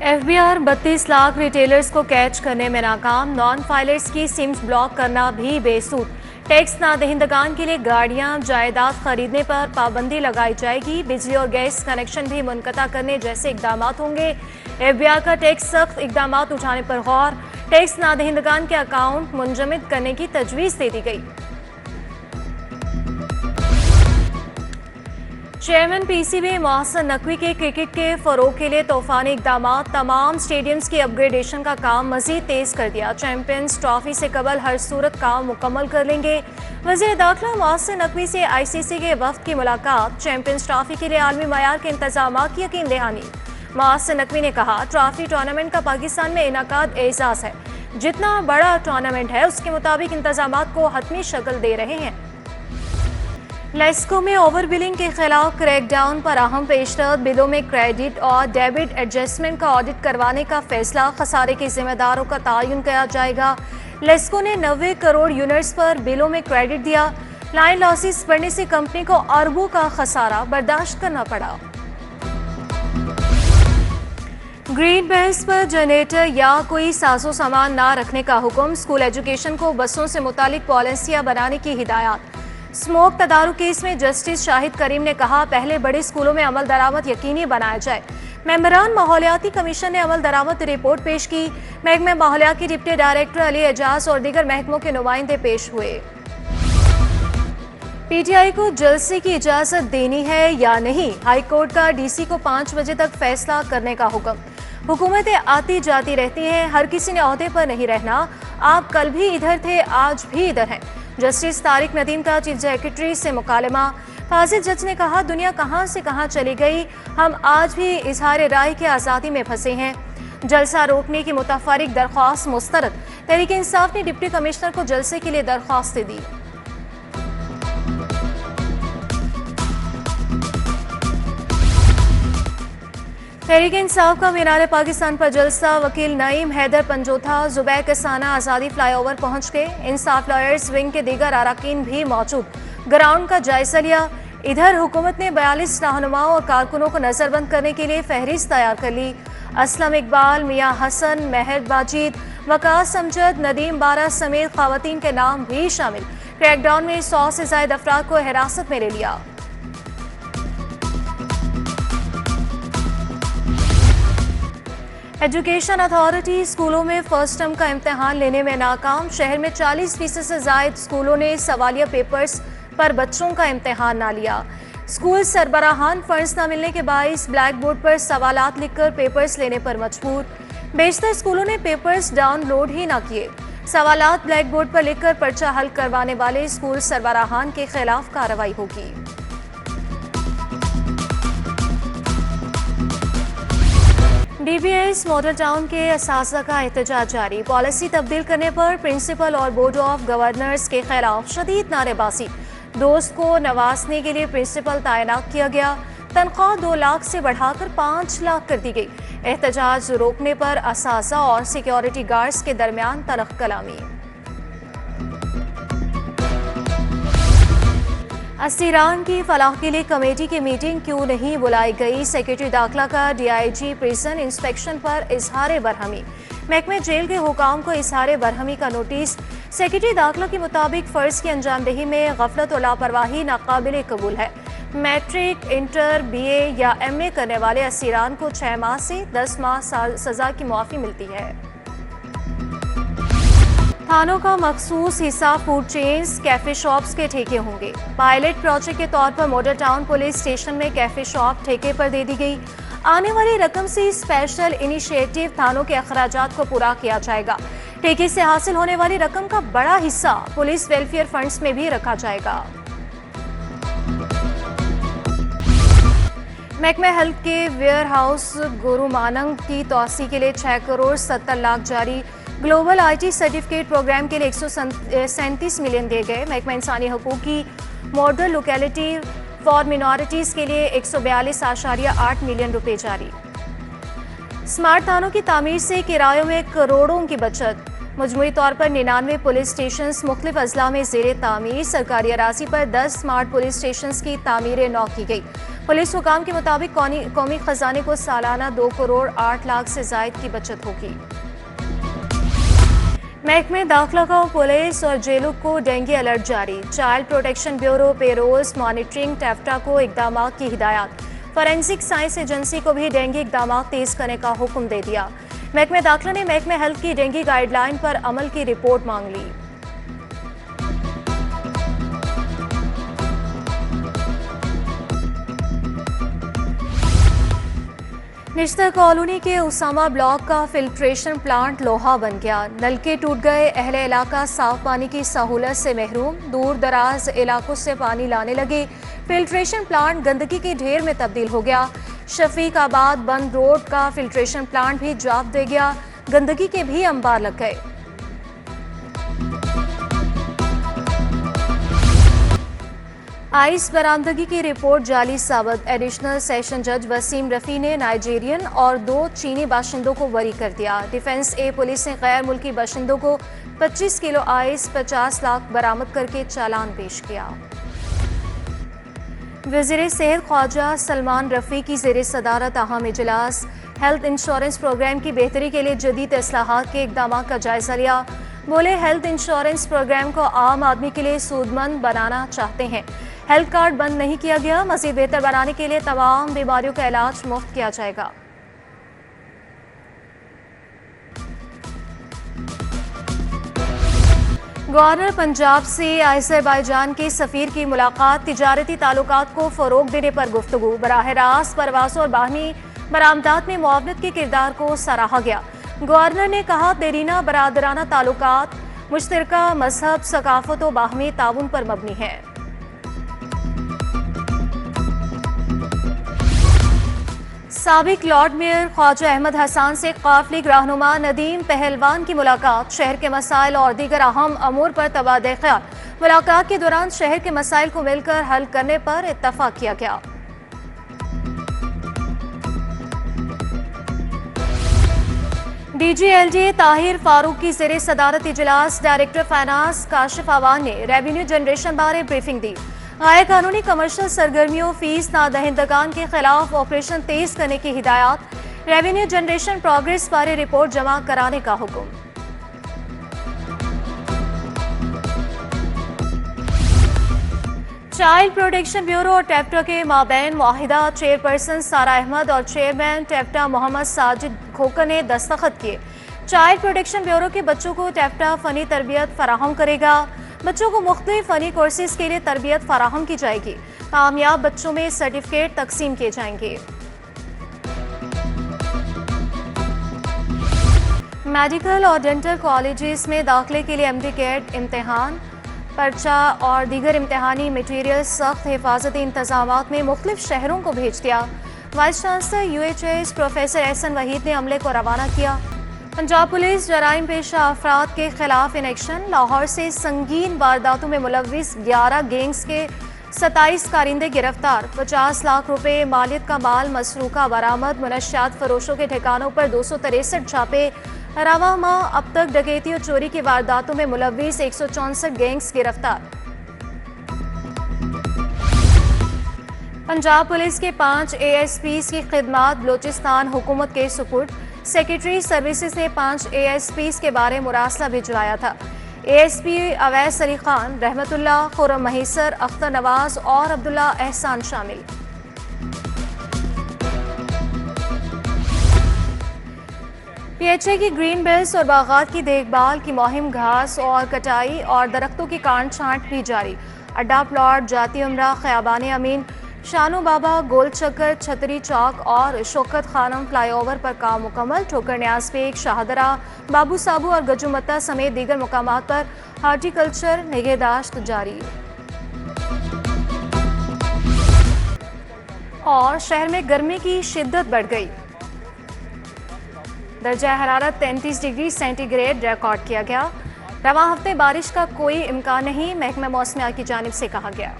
FBR 32 lakh retailers को catch करने में नाकाम, नॉन फाइलर्स की सिम्स ब्लॉक करना भी बेसूद। टैक्स नादहिंदगान के लिए गाड़ियां, जायदाद खरीदने पर पाबंदी लगाई जाएगी। बिजली और गैस कनेक्शन भी मुनक़ता करने जैसे इकदाम होंगे। FBR का टैक्स सख्त इकदाम उठाने पर गौर, टैक्स नादहिंदगान के अकाउंट मुंजमद करने की तजवीज़ दे दी गई। चेयरमैन PCB मोहसिन नकवी के क्रिकेट के फ़रोग़ के लिए तूफ़ानी इक़दाम, तमाम स्टेडियम्स की अपग्रेडेशन का काम मज़ीद तेज़ कर दिया। चैंपियंस ट्रॉफी से कबल हर सूरत काम मुकम्मल कर लेंगे। वज़ीर दाखिला मोहसिन नकवी से ICC के वफ़द की मुलाकात, चैंपियंस ट्रॉफी के लिए आलमी मयार के इंतज़ाम की यकीन दहानी। मोहसिन नकवी ने कहा, ट्रॉफी टूर्नामेंट का पाकिस्तान में इनकाद एजाज़ है। जितना बड़ा टूर्नामेंट है उसके मुताबिक इंतज़ाम को हतमी शक्ल दे रहे हैं। लेस्को में ओवर बिलिंग के खिलाफ क्रैकडाउन पर अहम पेशरफ, बिलों में क्रेडिट और डेबिट एडजस्टमेंट का ऑडिट करवाने का फैसला, खसारे के जिम्मेदारों का तयन किया जाएगा। लेस्को ने 90 करोड़ यूनिट्स पर बिलों में क्रेडिट दिया। लाइन लॉसेस बढ़ने से कंपनी को अरबों का खसारा बर्दाश्त करना पड़ा। ग्रीन बेल्ट पर जनरेटर या कोई साजो सामान ना रखने का हुक्म, स्कूल एजुकेशन को बसों से मुतालिक पॉलिसियां बनाने की हिदायत। स्मोक तदारुक केस में जस्टिस शाहिद करीम ने कहा, पहले बड़े स्कूलों में अमल दरामद यकीनी बनाया जाए। मेंबरान माहौलियाती कमीशन ने अमल दरामद रिपोर्ट पेश की। महकमे माहौलियात के डिप्टी डायरेक्टर अली एजाज और दीगर महकमों के नुमाइंदे पेश हुए। PTI को जलसे की इजाजत देनी है या नहीं, हाई कोर्ट का DC को 5 बजे तक फैसला करने का हुक्म। हुकूमतें आती जाती रहती हैं, हर किसी ने ओहदे पर नहीं रहना। आप कल भी इधर थे, आज भी इधर हैं। जस्टिस तारिक नदीम का चीफ सेक्रेटरी से मुकालमा। फाजिल जज ने कहा, दुनिया कहां से कहां चली गई, हम आज भी इजहार राय की आज़ादी में फंसे हैं। जलसा रोकने की मुतफरिक दरख्वास्त मुस्तरद, तहरीक इंसाफ ने डिप्टी कमिश्नर को जलसे के लिए दरख्वास्त दी। तहरीक इंसाफ का मीनार पाकिस्तान पर जलसा, वकील नईम हैदर पंजोथा, जुबैर कसाना आज़ादी फ्लाईओवर पहुंच गए। इंसाफ लॉयर्स विंग के दीगर अरकान भी मौजूद, ग्राउंड का जायजा लिया। इधर हुकूमत ने 42 रहनुमाओं और कारकुनों को नजरबंद करने के लिए फहरिस्त तैयार कर ली। असलम इकबाल, मियाँ हसन, मेहर बाजिद, वकास अमजद, नदीम बारा समेत खवातीन के नाम भी शामिल। क्रैकडाउन में 100 से ज्यादा अफराद को हिरासत में ले लिया। एजुकेशन अथॉरिटी स्कूलों में फर्स्ट टर्म का इम्तिहान लेने में नाकाम। शहर में 40% से जायद स्कूलों ने सवालिया पेपर्स पर बच्चों का इम्तिहान ना लिया। स्कूल सरबराहान फंड्स न मिलने के बाइस ब्लैक बोर्ड पर सवालात लिखकर पेपर्स लेने पर मजबूर। बेशतर स्कूलों ने पेपर्स डाउनलोड ही ना किए। सवालात ब्लैक बोर्ड पर लिखकर पर्चा हल करवाने वाले स्कूल सरबराहान के खिलाफ कार्रवाई होगी। DBS मॉडल टाउन के असासा का एहतजाज जारी। पॉलिसी तब्दील करने पर प्रिंसिपल और बोर्ड ऑफ गवर्नर्स के खिलाफ शदीद नारेबाजी। दोस्त को नवाजने के लिए प्रिंसिपल तैनात किया गया। तनख्वाह 2 लाख से बढ़ाकर 5 लाख कर दी गई। एहतजाज रोकने पर असासा और सिक्योरिटी गार्ड्स के दरमियान तलख कलामी। असीरान की फलाह के लिए कमेटी की मीटिंग क्यों नहीं बुलाई गई, सेक्रेटरी दाखिला का DIG प्रिजन इंस्पेक्शन पर इजहार बरहमी। महकमे जेल के हुकाम को इजहार बरहमी का नोटिस। सेक्रेटरी दाखिला के मुताबिक फ़र्ज की अंजामदही में गफलत और लापरवाही नाकाबिल कबूल है। मैट्रिक, इंटर, BA या MA करने वाले असीरान को 6 माह से 10 माह सज़ा की मुआफ़ी मिलती है। थानों का मखसूस हिस्सा फूड चेन्स, कैफे शॉप्स के ठेके होंगे। पायलट प्रोजेक्ट के तौर पर मॉडल टाउन पुलिस स्टेशन में कैफे शॉप ठेके पर दे दी गई। आने वाली रकम से स्पेशल इनिशिएटिव थानों के अखराजात को पूरा किया जाएगा। ठेके से हासिल होने वाली रकम का बड़ा हिस्सा पुलिस वेलफेयर फंड्स में भी रखा जाएगा। महकमे हेल्थ के वेयर हाउस गुरुमानंग की तोसी के लिए 6 करोड़ 70 लाख जारी। ग्लोबल IT सर्टिफिकेट प्रोग्राम के लिए 137 मिलियन दिए गए। महकमा इंसानी हकूक़ की मॉडल लोकेलिटी फॉर मिनॉरिटीज़ के लिए 142.8 मिलियन रुपए जारी। स्मार्ट थानों की तामीर से किरायों में करोड़ों की बचत। مجموعی طور پر 99 پولیس اسٹیشنز مختلف اضلاع میں زیر تعمیر. سرکاری اراضی پر 10 اسمارٹ پولیس اسٹیشنز کی تعمیر نو کی گئی. پولیس حکام کے مطابق قومی خزانے کو سالانہ 2 کروڑ 8 لاکھ سے زائد کی بچت ہوگی. محکمہ داخلہ کا پولیس اور جیلوں کو ڈینگی الرٹ جاری. چائلڈ پروٹیکشن بیورو، پیرولز مانیٹرنگ، ٹیفٹا کو اقدامات کی ہدایات. فورینسک سائنس ایجنسی کو بھی ڈینگی اقدامات تیز کرنے کا حکم دے دیا. محکمہ داخلہ نے محکمہ ہیلتھ کی ڈینگی گائیڈ لائن پر عمل کی رپورٹ مانگ لی. نشتر کالونی کے اسامہ بلاک کا فلٹریشن پلانٹ لوہا بن گیا. نلکے ٹوٹ گئے. اہل علاقہ صاف پانی کی سہولت سے محروم. دور دراز علاقوں سے پانی لانے لگے. فلٹریشن پلانٹ گندگی کے ڈھیر میں تبدیل ہو گیا. شفیق آباد بند روڈ کا فلٹریشن پلانٹ بھی جاب دے گیا. گندگی کے بھی انبار لگ گئے. آئس برآمدگی کی رپورٹ جعلی ثابت. ایڈیشنل سیشن جج وسیم رفیع نے نائجیرین اور 2 چینی باشندوں کو بری کر دیا. ڈیفنس اے پولیس نے غیر ملکی باشندوں کو 25 کلو آئس 50 لاکھ برآمد کر کے چالان پیش کیا. وزیر صحت خواجہ سلمان رفیع کی زیر صدارت اہم اجلاس. ہیلتھ انشورنس پروگرام کی بہتری کے لیے جدید اصلاحات کے اقدامات کا جائزہ لیا. بولے ہیلتھ انشورنس پروگرام کو عام آدمی کے لیے سود مند بنانا چاہتے ہیں. ہیلتھ کارڈ بند نہیں کیا گیا. مزید بہتر بنانے کے لیے تمام بیماریوں کا علاج مفت کیا جائے گا. گورنر پنجاب سے آذربائیجان کے سفیر کی ملاقات. تجارتی تعلقات کو فروغ دینے پر گفتگو. براہ راست پروازوں اور باہمی برآمدات میں معاونت کے کردار کو سراہا گیا. گورنر نے کہا دیرینہ برادرانہ تعلقات مشترکہ مذہب، ثقافت و باہمی تعاون پر مبنی ہیں. سابق لارڈ میئر خواجہ احمد حسان سے قومی لیگ رہنما ندیم پہلوان کی ملاقات. شہر کے مسائل اور دیگر اہم امور پر تبادلہ خیال. ملاقات کے دوران شہر کے مسائل کو مل کر حل کرنے پر اتفاق کیا گیا. D G L D Tahir Farooq کی زیر صدارت اجلاس. ڈائریکٹر فائنانس کاشف آوان نے ریونیو جنریشن بارے بریفنگ دی. غیر قانونی کمرشل سرگرمیوں فیس نہ دہندگان کے خلاف آپریشن تیز کرنے کی ہدایات. ریونیو جنریشن پروگریس بارے رپورٹ جمع کرانے کا حکم. چائلڈ پروٹیکشن بیورو اور ٹیفٹا کے مابین معاہدہ. چیئرپرسن سارا احمد اور چیئرمین ٹیفٹا محمد ساجد کھوکر نے دستخط کیے. چائلڈ پروٹیکشن بیورو کے بچوں کو ٹیفٹا فنی تربیت فراہم کرے گا. بچوں کو مختلف فنی کورسز کے لیے تربیت فراہم کی جائے گی. کامیاب بچوں میں سرٹیفکیٹ تقسیم کیے جائیں گے. میڈیکل اور ڈینٹل کالجز میں داخلے کے لیے MD-CAT امتحان، پرچہ اور دیگر امتحانی مٹیریل سخت حفاظتی انتظامات میں مختلف شہروں کو بھیج دیا. وائس چانسلر UHS پروفیسر احسن وحید نے عملے کو روانہ کیا. پنجاب پولیس جرائم پیشہ افراد کے خلاف ان ایکشن. لاہور سے سنگین وارداتوں میں ملوث 11 گینگز کے 27 کارندے گرفتار. 50 لاکھ روپے مالیت کا مال مسروقہ برآمد. منشیات فروشوں کے ٹھکانوں پر 263 چھاپے. رواں ماہ اب تک ڈکیتی اور چوری کی وارداتوں میں ملوث 164 گینگز گرفتار. پنجاب پولیس کے 5 ASPs کی خدمات بلوچستان حکومت کے سپرد. سیکریٹری سروسز نے 5 ASPs کے بارے مراسلہ بھجوایا تھا. ASP اویس علی خان، رحمت اللہ، خرم مہیسر، اختر نواز اور عبداللہ احسان شامل. PHA کی گرین بیلٹس اور باغات کی دیکھ بھال کی مہم. گھاس اور کٹائی اور درختوں کی کاٹ چھانٹ بھی جاری. اڈا پلاٹ، جاتی عمرہ، خیابان امین، شانو بابا، گول چکر، چھتری چوک اور شوکت خانم فلائی اوور پر کام مکمل. ٹھوکر نیاز بیگ، شاہدرہ، بابو سابو اور گجو متا سمیت دیگر مقامات پر ہارٹی کلچر نگہداشت جاری. اور شہر میں گرمی کی شدت بڑھ گئی. درجہ حرارت 33 ڈگری سینٹی گریڈ ریکارڈ کیا گیا. رواں ہفتے بارش کا کوئی امکان نہیں، محکمہ موسمیات کی جانب سے کہا گیا.